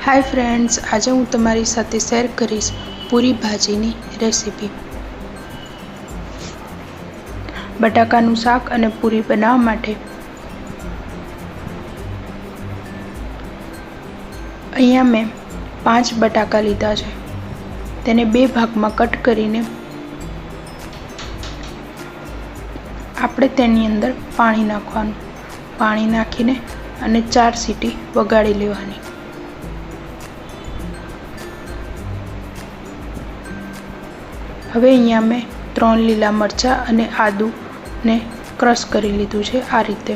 Hi friends, आज हूँ तमारी साथे शेर करीश पूरी भाजीनी रेसिपी। बटाकाનું શાક અને પૂરી બનાવવા માટે અહીંયા મેં 5 બટાકા લીધા છે। તેને 2 ભાગમાં કટ કરીને આપણે તેની અંદર પાણી નાખવાનું। પાણી નાખીને અને 4 સીટી વગાડી લેવાની। હવે અહીંયા મેં 3 લીલા મરચાં અને આદુને ક્રશ કરી લીધું છે આ રીતે।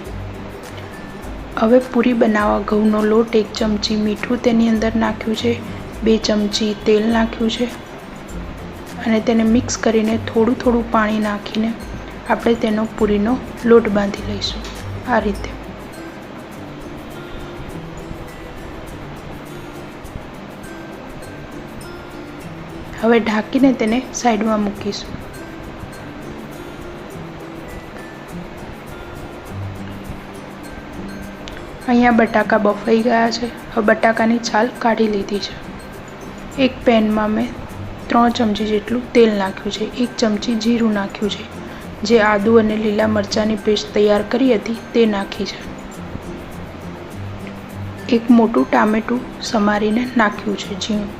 હવે પૂરી બનાવવા ઘઉંનો લોટ 1 ચમચી મીઠું તેની અંદર નાખ્યું છે, 2 ચમચી તેલ નાખ્યું છે અને તેને મિક્સ કરીને થોડું થોડું પાણી નાખીને આપણે તેનો પૂરીનો લોટ બાંધી લઈશું આ રીતે। હવે ઢાંકીને તેને સાઈડમાં મૂકીશું। અહીંયા બટાકા બફાઈ ગયા છે। હવે બટાકાની છાલ કાઢી લીધી છે। એક પેનમાં મેં 3 ચમચી જેટલું તેલ નાખ્યું છે, 1 ચમચી જીરું નાખ્યું છે, જે આદુ અને લીલા મરચાંની પેસ્ટ તૈયાર કરી હતી તે નાખી છે। એક મોટું ટામેટું સમારીને નાખ્યું છે ઝીણું।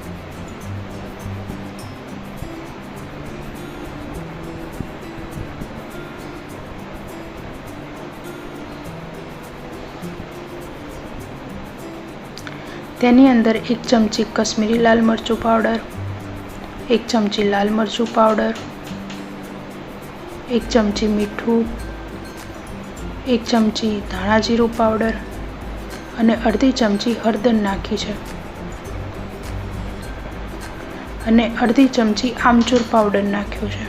તેની અંદર 1 ચમચી કશ્મીરી લાલ મરચું પાવડર, 1 ચમચી લાલ મરચું પાવડર, 1 ચમચી મીઠું, 1 ચમચી ધાણા જીરું પાવડર અને અડધી ચમચી હળદર નાખી છે અને અડધી ચમચી આમચૂર પાવડર નાખ્યો છે।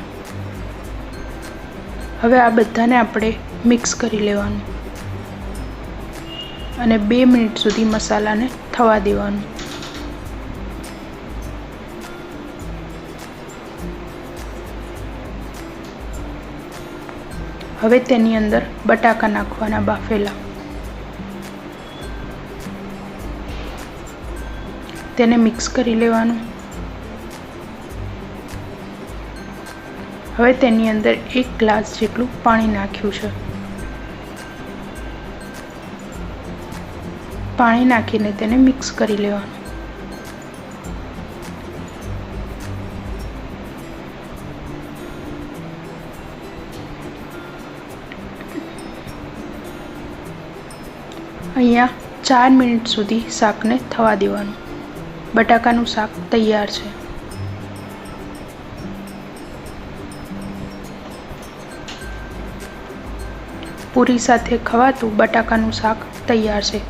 હવે આ બધાને આપણે મિક્સ કરી લેવાનું અને 2 મિનિટ સુધી મસાલાને થવા દેવાનું। હવે તેની અંદર બટાકા નાખવાના બાફેલા। તેને મિક્સ કરી લેવાનું। હવે તેની અંદર 1 ગ્લાસ જેટલું પાણી નાખ્યું છે। પાણી નાખીને તેને મિક્સ કરી લેવાનું। અહીંયા 4 મિનિટ સુધી શાકને થવા દેવાનું। બટાકાનું શાક તૈયાર છે। પૂરી સાથે ખવાતું બટાકાનું શાક તૈયાર છે।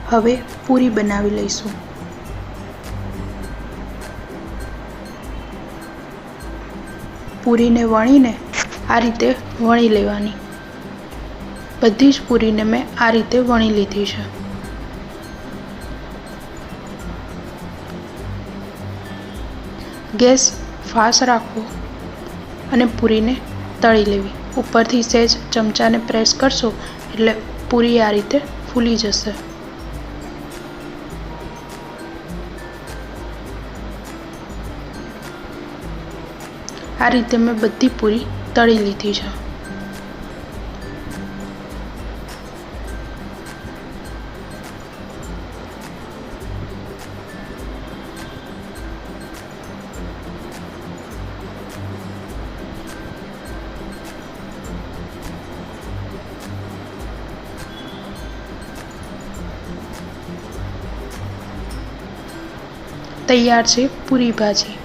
હવે પૂરી બનાવી લઈશું। પૂરીને વણીને આ રીતે વણી લેવાની। બધી જ પૂરીને મેં આ રીતે વણી લીધી છે। ગેસ ફાસ્ટ રાખવો અને પૂરીને તળી લેવી। ઉપરથી સહેજ ચમચાને પ્રેસ કરશો એટલે પૂરી આ રીતે ફૂલી જશે। આ રીતે મેં બધી પૂરી તળી લીધી છે। તૈયાર છે પૂરી ભાજી।